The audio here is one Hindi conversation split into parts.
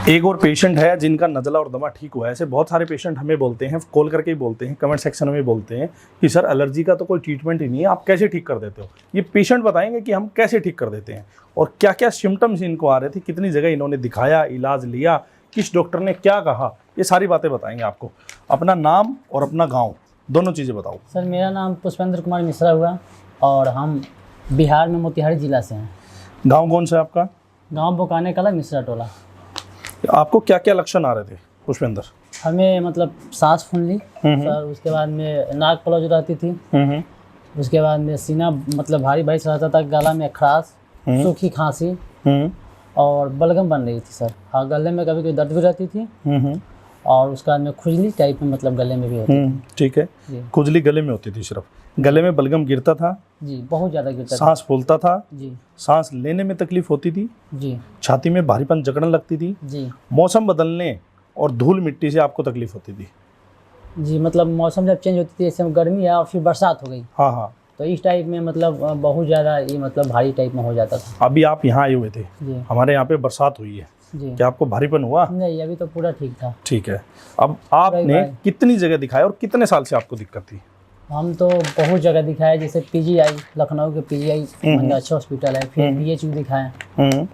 एक और पेशेंट है जिनका नज़ला और दमा ठीक हुआ है। ऐसे बहुत सारे पेशेंट हमें बोलते हैं, कॉल करके ही बोलते हैं, कमेंट सेक्शन में बोलते हैं कि सर एलर्जी का तो कोई ट्रीटमेंट ही नहीं है, आप कैसे ठीक कर देते हो। ये पेशेंट बताएंगे कि हम कैसे ठीक कर देते हैं और क्या क्या सिम्टम्स इनको आ रहे थे, कितनी जगह इन्होंने दिखाया, इलाज लिया, किस डॉक्टर ने क्या कहा, ये सारी बातें बताएंगे आपको। अपना नाम और अपना गाँव दोनों चीज़ें बताओ। सर मेरा नाम पुष्पेंद्र कुमार मिश्रा हुआ और हम बिहार में मोतिहारी ज़िला से हैं। गाँव कौन सा है आपका? गांव बोकाने कला मिश्रा टोला। आपको क्या क्या लक्षण आ रहे थे पुष्पेंद्र? हमें मतलब सांस फूलनी सर, उसके बाद में नाक क्लोज रहती थी, उसके बाद में सीना मतलब भारी भारी रहता था, गला में खराश, सूखी खांसी और बलगम बन रही थी सर। हाँ, गले में कभी कभी दर्द भी रहती थी और उसके बाद में खुजली टाइप में मतलब गले में भी होती थी। ठीक है, खुजली गले में होती थी, सिर्फ गले में बलगम गिरता था जी, बहुत ज़्यादा गिरता था, सांस फूलता था जी, सांस लेने में तकलीफ होती थी जी, छाती में भारीपन जकड़न लगती थी जी, मौसम बदलने और धूल मिट्टी से आपको तकलीफ होती थी जी, मतलब मौसम जब चेंज होती थी, जैसे गर्मी है और फिर बरसात हो गई, हाँ हाँ, तो इस टाइप में मतलब बहुत ज़्यादा ये मतलब भारी टाइप में हो जाता था। अभी आप यहाँ आए हुए थे, जी, हमारे यहाँ पे बरसात हुई है, जी, क्या आपको भारीपन हुआ? नहीं अभी तो पूरा ठीक था। ठीक है, अब आपने कितनी जगह दिखाया और कितने साल से आपको दिक्कत थी? हम तो बहुत जगह दिखाए, जैसे पीजीआई, लखनऊ के पीजीआई मतलब अच्छा हॉस्पिटल है, फिर बीएचयू दिखाए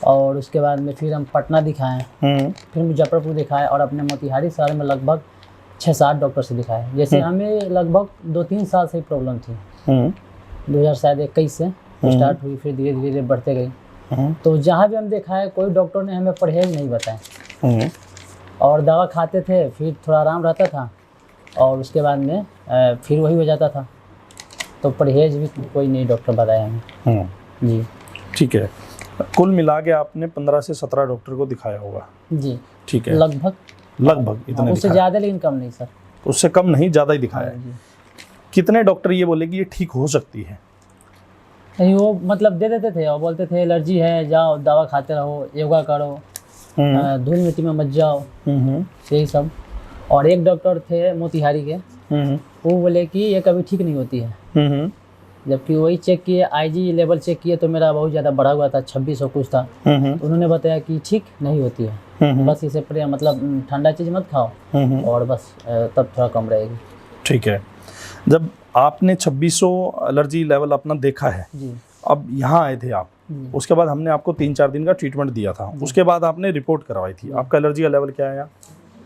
और उसके बाद में फिर हम पटना दिखाएं, फिर मुजफ्फरपुर दिखाए और अपने मोतिहारी शहर में लगभग 6-7 डॉक्टर से दिखाए। जैसे हमें लगभग 2-3 साल से ही प्रॉब्लम थी, 2021 से स्टार्ट हुई, फिर धीरे धीरे बढ़ते गई। तो जहाँ भी हम दिखाए कोई डॉक्टर ने हमें परहेज नहीं बताया और दवा खाते थे, फिर थोड़ा आराम रहता था और उसके बाद में फिर वही हो जाता था, तो परहेज भी कोई नहीं डॉक्टर बताया हमें। जी ठीक है, कुल मिला के आपने 15 से 17 डॉक्टर को दिखाया होगा? जी ठीक है, लगभग इतने उससे ज़्यादा, लेकिन कम नहीं सर, उससे कम नहीं, ज़्यादा ही दिखाया है। जी। कितने डॉक्टर ये बोले कि ये ठीक हो सकती है? नहीं, वो मतलब दे देते थे और बोलते थे एलर्जी है, जाओ दवा खाते रहो, योगा करो, धूल मिट्टी में मत जाओ, यही सब। और एक डॉक्टर थे मोतिहारी के, वो बोले कि ये कभी ठीक नहीं होती है, जबकि वही चेक किए, आईजी लेवल चेक किए तो मेरा बहुत ज़्यादा बढ़ा हुआ था, 2600 कुछ था। तो उन्होंने बताया कि ठीक नहीं होती है, बस इसे मतलब ठंडा चीज़ मत खाओ और बस तब थोड़ा कम रहेगी। ठीक है, जब आपने 2600 एलर्जी लेवल अपना देखा है जी, अब यहाँ आए थे आप, उसके बाद हमने आपको 3-4 दिन का ट्रीटमेंट दिया था, उसके बाद आपने रिपोर्ट करवाई थी, आपका एलर्जी का लेवल क्या आया?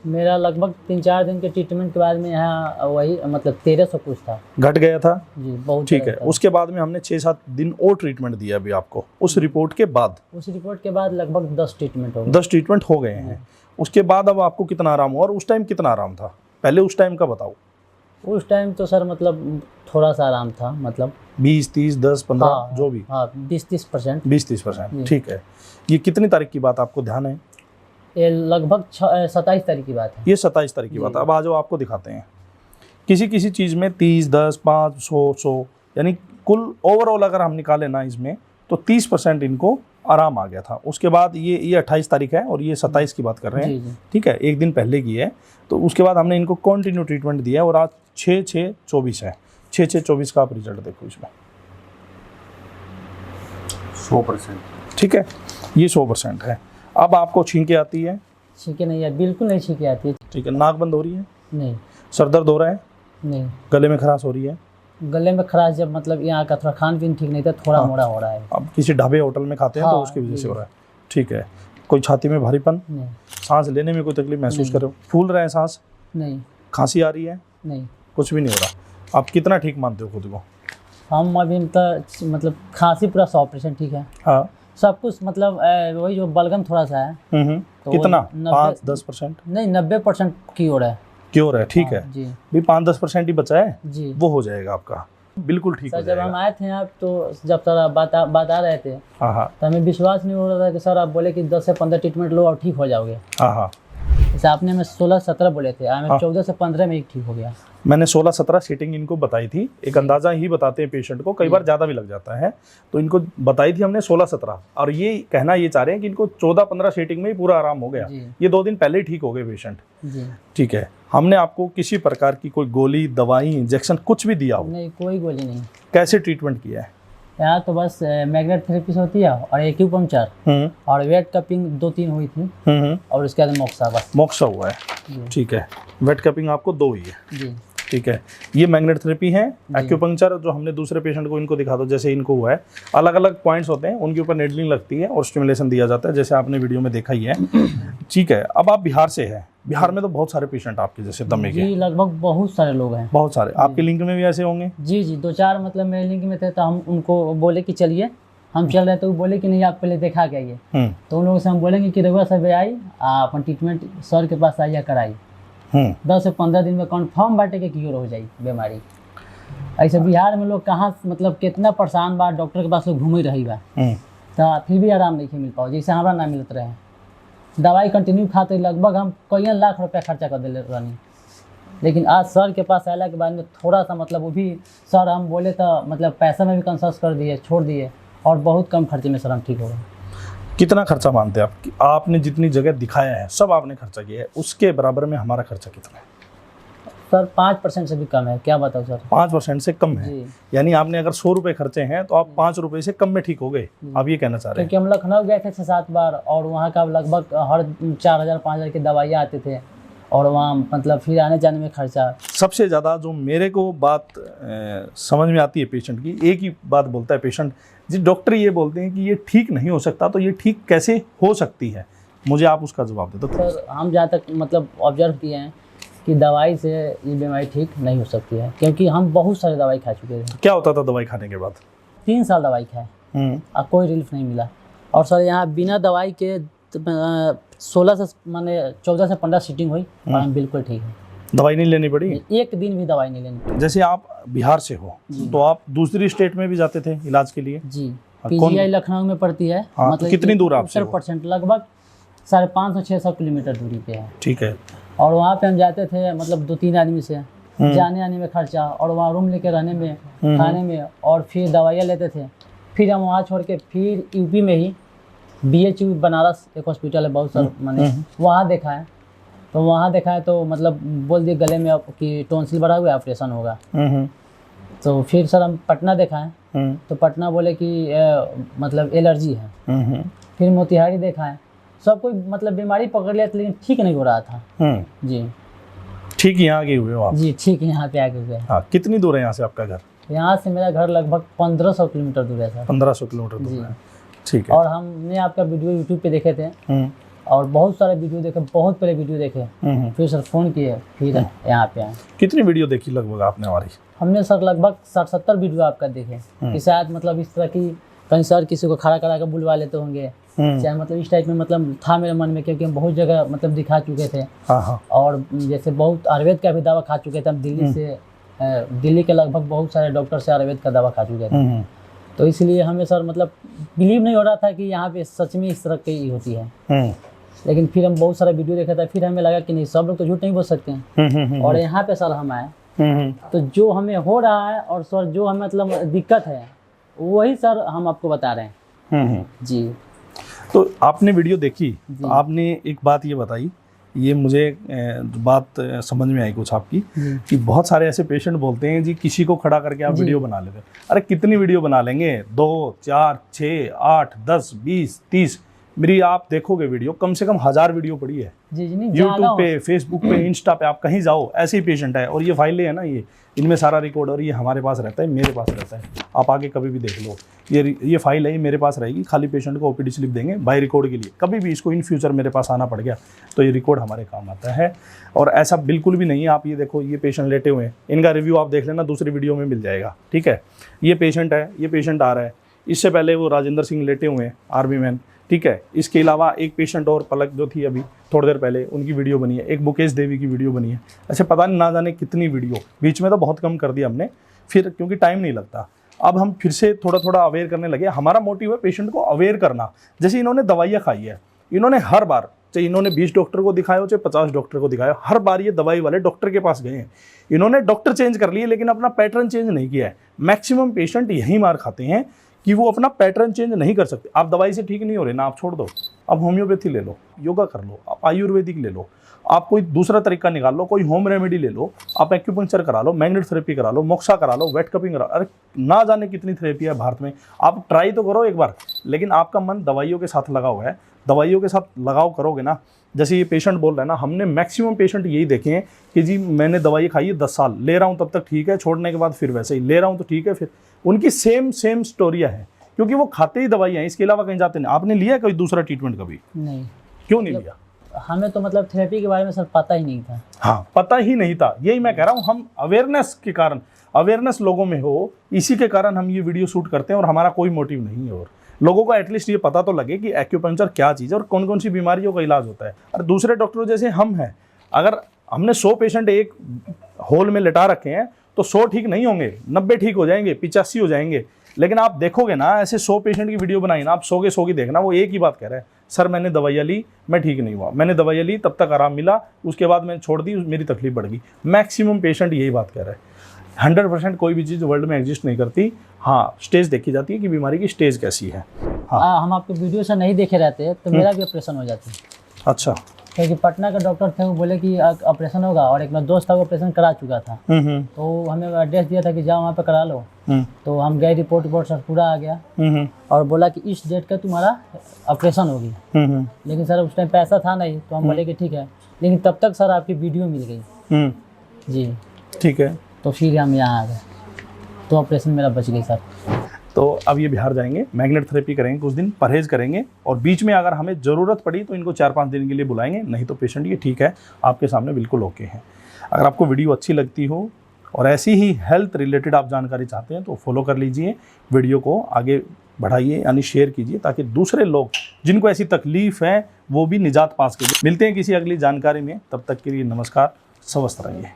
मेरा लगभग 3-4 दिन के ट्रीटमेंट के बाद में यहाँ वही मतलब 1300 कुछ था, घट गया था जी, बहुत। ठीक है, उसके बाद में हमने 6-7 दिन और ट्रीटमेंट दिया अभी आपको, उस रिपोर्ट के बाद? उस रिपोर्ट के बाद लगभग 10 ट्रीटमेंट हो गए। 10 ट्रीटमेंट हो गए हैं। उसके बाद अब आपको कितना आराम हुआ और उस टाइम कितना आराम था? पहले उस टाइम का बताओ। उस टाइम तो सर मतलब थोड़ा सा आराम था, मतलब 20, 30, 10, 15 हाँ, जो भी? हाँ, 20-30%। 20-30%, ठीक है। ये कितनी तारीख की बात आपको ध्यान है? ये लगभग 27 तारीख की बात है। ये 27 तारीख की बात है। अब आ जाओ, आपको दिखाते हैं। किसी किसी चीज़ में 30, 10, 5, 100 यानी कुल ओवरऑल अगर हम निकालें ना इसमें, तो 30% इनको आराम आ गया था। उसके बाद ये 28 तारीख है और ये 27 की बात कर रहे हैं, ठीक है, एक दिन पहले की है। तो उसके बाद हमने इनको कंटिन्यू ट्रीटमेंट दिया और आज 6/6/24 है। 6/6/24 का आप रिजल्ट देखो इसमें 100%, ठीक है, ये 100% है। अब आपको छींके आती है? छींके नहीं है, बिल्कुल नहीं छींके आती है। ठीक है, नाक बंद हो रही है? नहीं। सर दर्द हो रहा है? नहीं। गले में खराश हो रही है? गले में खराश जब मतलब यहाँ का थोड़ा खान पीन ठीक नहीं था, थोड़ा मोड़ा हो रहा है। अब किसी ढाबे होटल में खाते हैं तो उसकी वजह से हो रहा है, ठीक है। कोई छाती में भारीपन? नहीं। सांस लेने में कोई तकलीफ महसूस कर रहे हो? फूल रहे हैं सांस? नहीं। खांसी आ रही है? नहीं। कुछ भी नहीं हो रहा। आप कितना ठीक मानते हो खुद को? हम अभी तो मतलब खांसी पूरा 100% ठीक है। हाँ, सब कुछ मतलब वही जो बलगम थोड़ा सा है। तो कितना? 5-10%? नहीं, 90% की हो रहा है, क्योर है, ठीक है जी। भी 5-10% ही बचा है जी, वो हो जाएगा आपका, बिल्कुल ठीक हो सर। जब जाएगा। हम आए थे आप तो जब सर आप बता रहे थे, हाँ, तो हमें विश्वास नहीं हो रहा था कि सर आप बोले कि 10 से 15 ट्रीटमेंट लो और ठीक हो जाओगे। हाँ, जैसे आपने हमें 16-17 बोले थे, हमें 14 से 15 में ही ठीक हो गया। मैंने 16-17 सीटिंग इनको बताई थी। एक अंदाजा ही बताते हैं पेशेंट को, कई बार ज़्यादा भी लग जाता है, तो इनको बताई थी हमने 16-17 और ये कहना ये चाह रहे हैं कि इनको 14-15 सीटिंग में ही पूरा आराम हो गया। ये 2 दिन पहले ही ठीक हो गए पेशेंट जी। ठीक है। हमने आपको किसी प्रकार की कोई गोली, दवाई, इंजेक्शन कुछ भी दिया हो? नहीं, कोई गोली नहीं। कैसे ट्रीटमेंट किया है? यहाँ तो बस मैग्नेट थेरेपी से होती है और एक्यूपंक्चर और वेट कपिंग 2-3 हुई थी और उसके बाद मोक्सा बस। मोक्सा हुआ है, ठीक है। वेट कपिंग आपको 2 हुई है, जी ठीक है। ये मैग्नेट थेरेपी है। एक्यूपंक्चर जो हमने दूसरे पेशेंट को इनको दिखा दो, जैसे इनको हुआ है, अलग अलग पॉइंट्स होते हैं, उनके ऊपर नेडलिंग लगती है और स्टिमुलेशन दिया जाता है, जैसे आपने वीडियो में देखा ही है, ठीक है। अब आप बिहार से हैं, बिहार में तो बहुत सारे पेशेंट आपके जैसे दमे के, जी लगभग बहुत सारे लोग हैं। बहुत सारे आपके लिंक में भी ऐसे होंगे? जी जी 2-4 मतलब मेरे लिंक में थे, तो हम उनको बोले कि चलिए हम चल रहे, तो वो बोले कि नहीं आप पहले देखा के आइए। तो उन लोगों से हम बोलेंगे कि रघुआ साहब आई अपन ट्रीटमेंट सर के पास आइए कराई, 10 से 15 दिन में कन्फर्म बाटे के क्योर हो जाई बीमारी। ऐसे बिहार में लोग कहाँ मतलब कितना परेशान बा, डॉक्टर के पास लोग घूम रही बा, तो फिर भी आराम नहीं मिल पाओ, जैसे हमारा ना मिलत रहे। दवाई कंटिन्यू खाते लगभग हम कई लाख रुपया खर्चा कर दिले रहनी, लेकिन आज सर के पास आने के बाद में थोड़ा सा मतलब वो भी सर हम बोले तो मतलब पैसा में भी कंसेस कर दिए, छोड़ दिए, और बहुत कम खर्चे में सर हम ठीक हो गए। कितना खर्चा मानते हैं आप कि आपने जितनी जगह दिखाया है सब आपने खर्चा किया है, उसके बराबर में हमारा खर्चा कितना है? सर 5% से भी कम है, क्या बताऊँ सर? 5% से कम है, जी। यानी आपने अगर 100 रुपये खर्चे हैं तो आप 5 रुपये से कम में ठीक हो गए, आप ये कहना चाह रहे हैं? क्योंकि हम लखनऊ गए थे 6-7 बार, और वहाँ का लगभग हर 4,000-5,000 की दवाइयाँ आते थे, और वहाँ मतलब फिर आने जाने में खर्चा। सबसे ज़्यादा जो मेरे को बात समझ में आती है पेशेंट की, एक ही बात बोलता है पेशेंट जी, डॉक्टर ये बोलते हैं कि ये ठीक नहीं हो सकता, तो ये ठीक कैसे हो सकती है? मुझे आप उसका जवाब दे दो। सर हम जहाँ तक मतलब ऑब्जर्व किए हैं कि दवाई से ये बीमारी ठीक नहीं हो सकती है, क्योंकि हम बहुत सारे दवाई खा चुके थे। क्या होता था दवाई खाने के बाद? 3 साल दवाई खाए और कोई रिलीफ नहीं मिला। और सर यहाँ बिना दवाई के 16 से माने 14 से 15 सीटिंग हुई और हम बिल्कुल ठीक है। दवाई नहीं लेनी पड़ी? एक दिन भी दवाई नहीं लेनी पड़ी। जैसे आप बिहार से हो तो आप दूसरी स्टेट में भी जाते थे इलाज के लिए? जी पीजीआई लखनऊ में पड़ती है। हाँ, मतलब कितनी दूर आपसे? 70% लगभग 550-600 किलोमीटर दूरी पे है। ठीक है। और वहाँ पे हम जाते थे मतलब 2-3 आदमी से, जाने आने में खर्चा, और वहाँ रूम लेके रहने में, खाने में, और फिर दवाइयाँ लेते थे। फिर हम वहाँ छोड़ के फिर यूपी में ही BHU बनारस एक हॉस्पिटल है, बहुत सारे मैंने वहाँ देखा है। तो वहाँ देखा है तो मतलब बोल दिए गले में कि टॉन्सिल बढ़ा हुआ है, ऑपरेशन होगा। तो फिर सर हम पटना देखा है, तो पटना बोले कि मतलब एलर्जी है। फिर मोतिहारी देखा है, सब कोई मतलब बीमारी पकड़ लिया था, लेकिन ठीक नहीं हो रहा था। जी ठीक यहाँ आगे हुए हो आप? जी ठीक यहाँ पे आगे हुए। हाँ, कितनी दूर है यहाँ से आपका घर? यहाँ से मेरा घर लगभग 1500 किलोमीटर दूर है सर। 1500 किलोमीटर दूर है, ठीक है। और हमने आपका वीडियो यूट्यूब पे देखे थे, और बहुत सारे वीडियो देखे, बहुत पहले वीडियो देखे, फिर सर फ़ोन किए, फिर यहाँ पे आए। कितनी वीडियो देखी लगभग आपने हमारी? हमने सर लगभग 60-70 वीडियो आपका देखे, कि शायद मतलब इस तरह की कहीं सर किसी को खड़ा करा कर बुलवा लेते होंगे, चाहे मतलब इस टाइप में मतलब था मेरे मन में, क्योंकि हम बहुत जगह मतलब दिखा चुके थे। हाँ। और जैसे बहुत आयुर्वेद का भी दवा खा चुके थे हम दिल्ली से, दिल्ली के लगभग बहुत सारे डॉक्टर से आयुर्वेद का दवा खा चुके थे। तो इसलिए हमें सर मतलब बिलीव नहीं हो रहा था कि यहाँ पे सच में इस तरह की होती है। लेकिन फिर हम बहुत सारा वीडियो देखा था, फिर हमें लगा कि नहीं, सब लोग तो झूठ नहीं बोल सकते हैं। और यहाँ पे सर हम आए, तो जो हमें हो रहा है और सर जो हमें मतलब दिक्कत है वही सर हम आपको बता रहे हैं। जी तो आपने वीडियो देखी, तो आपने एक बात ये बताई, ये मुझे बात समझ में आई कुछ आपकी, कि बहुत सारे ऐसे पेशेंट बोलते हैं जी किसी को खड़ा करके आप वीडियो बना लेते हैं। अरे कितनी वीडियो बना लेंगे? 2, 4, 6, 8, 10, 20, 30। मेरी आप देखोगे वीडियो, कम से कम 1000 वीडियो पड़ी है यूट्यूब पे, फेसबुक पे, इंस्टा पे, आप कहीं जाओ ऐसे ही पेशेंट है। और ये फाइलें है ना, ये इनमें सारा रिकॉर्ड, और ये हमारे पास रहता है, मेरे पास रहता है, आप आगे कभी भी देख लो। ये फाइल है, ये मेरे पास रहेगी, खाली पेशेंट को OPD स्लिप देंगे बाय रिकॉर्ड के लिए। कभी भी इसको इन फ्यूचर मेरे पास आना पड़ गया तो ये रिकॉर्ड हमारे काम आता है। और ऐसा बिल्कुल भी नहीं है। आप ये देखो, ये पेशेंट लेटे हुए हैं, इनका रिव्यू आप देख लेना, दूसरी वीडियो में मिल जाएगा, ठीक है। ये पेशेंट है, ये पेशेंट आ रहा है, इससे पहले वो राजेंद्र सिंह लेटे हुए हैं, आर्मी मैन, ठीक है। इसके अलावा एक पेशेंट और पलक जो थी अभी थोड़ी देर पहले, उनकी वीडियो बनी है। एक मुकेश देवी की वीडियो बनी है। अच्छा, पता नहीं ना जाने कितनी वीडियो, बीच में तो बहुत कम कर दिया हमने फिर, क्योंकि टाइम नहीं लगता। अब हम फिर से थोड़ा थोड़ा अवेयर करने लगे। हमारा मोटिव है पेशेंट को अवेयर करना। जैसे इन्होंने दवाइयाँ खाई है, इन्होंने हर बार, चाहे इन्होंने 20 डॉक्टर को दिखाया हो, चाहे 50 डॉक्टर को दिखाया, हर बार ये दवाई वाले डॉक्टर के पास गए हैं। इन्होंने डॉक्टर चेंज कर लिए, लेकिन अपना पैटर्न चेंज नहीं किया है। मैक्सिमम पेशेंट यही मार खाते हैं कि वो अपना पैटर्न चेंज नहीं कर सकते। आप दवाई से ठीक नहीं हो रहे ना, आप छोड़ दो, आप होम्योपैथी ले लो, योगा कर लो, आप आयुर्वेदिक ले लो, आप कोई दूसरा तरीका निकाल लो, कोई होम रेमेडी ले लो, आप एक्यूपंक्चर करा लो, मैग्नेट थेरेपी करा लो, मोक्सा करा लो, वेट कपिंग करा लो। अरे ना जाने कितनी थेरेपी है भारत में, आप ट्राई तो करो एक बार। लेकिन आपका मन दवाइयों के साथ लगा हुआ है, दवाइयों के साथ लगाव करोगे ना, जैसे ये पेशेंट बोल रहा है ना, हमने मैक्सिमम पेशेंट यही देखे हैं कि जी मैंने दवाई खाई है 10 साल, ले रहा हूँ तब तक ठीक है, छोड़ने के बाद फिर वैसे ही ले रहा हूँ तो ठीक है, फिर उनकी सेम स्टोरिया है, क्योंकि वो खाते ही दवाइयाँ हैं, इसके अलावा कहीं जाते नहीं। आपने लिया कोई दूसरा ट्रीटमेंट कभी? नहीं। क्यों नहीं लिया? हमें तो मतलब थेरेपी के बारे में सर पता ही नहीं था। हाँ, पता ही नहीं था, यही मैं कह रहा हूँ। हम अवेयरनेस के कारण, अवेयरनेस लोगों में हो, इसी के कारण हम ये वीडियो शूट करते हैं, और हमारा कोई मोटिव नहीं है। और लोगों को एटलीस्ट ये पता तो लगे कि एक्यूपंक्चर क्या चीज़ है और कौन कौन सी बीमारियों का इलाज होता है। और दूसरे डॉक्टरों जैसे हम हैं, अगर हमने 100 पेशेंट एक हॉल में लिटा रखे हैं तो 100 ठीक नहीं होंगे, 90 ठीक हो जाएंगे, 85 हो जाएंगे। लेकिन आप देखोगे ना, ऐसे 100 पेशेंट की वीडियो बनाई ना, आप 100 के 100 की देखना, वो एक ही बात कह रहे हैं, सर मैंने दवाइयाँ ली, मैं ठीक नहीं हुआ, मैंने दवाइयाँ ली तब तक आराम मिला, उसके बाद मैंने छोड़ दी, मेरी तकलीफ बढ़ गई। मैक्सिमम पेशेंट यही बात कह रहे हैं। 100% कोई भी चीज़ वर्ल्ड में एग्जिस्ट नहीं करती। हाँ, स्टेज देखी जाती है कि बीमारी की स्टेज कैसी है। हाँ, हम आपके वीडियो से नहीं देखे रहते तो मेरा भी ऑपरेशन हो जाता। अच्छा। क्योंकि पटना का डॉक्टर थे, वो बोले कि ऑपरेशन होगा, और एक मेरा दोस्त था वो ऑपरेशन करा चुका था, तो हमें एड्रेस दिया था कि जाओ वहाँ पे करा लो। तो हम गए, रिपोर्ट सर पूरा आ गया, और बोला कि इस डेट का तुम्हारा ऑपरेशन होगी। लेकिन सर उस टाइम पैसा था नहीं, तो हम बोले कि ठीक है, लेकिन तब तक सर आपकी वीडियो मिल गई जी। ठीक है, तो फिर हम यहाँ आ गए, तो ऑपरेशन मेरा बच गई सर। तो अब ये बिहार जाएंगे, मैग्नेट थेरेपी करेंगे, कुछ दिन परहेज करेंगे, और बीच में अगर हमें ज़रूरत पड़ी तो इनको 4-5 दिन के लिए बुलाएंगे, नहीं तो पेशेंट ये ठीक है, आपके सामने बिल्कुल ओके हैं। अगर आपको वीडियो अच्छी लगती हो और ऐसी ही हेल्थ रिलेटेड आप जानकारी चाहते हैं तो फॉलो कर लीजिए, वीडियो को आगे बढ़ाइए, यानी शेयर कीजिए, ताकि दूसरे लोग जिनको ऐसी तकलीफ़ है वो भी निजात पा सकें। मिलते हैं किसी अगली जानकारी में, तब तक के लिए नमस्कार, स्वस्थ रहिए।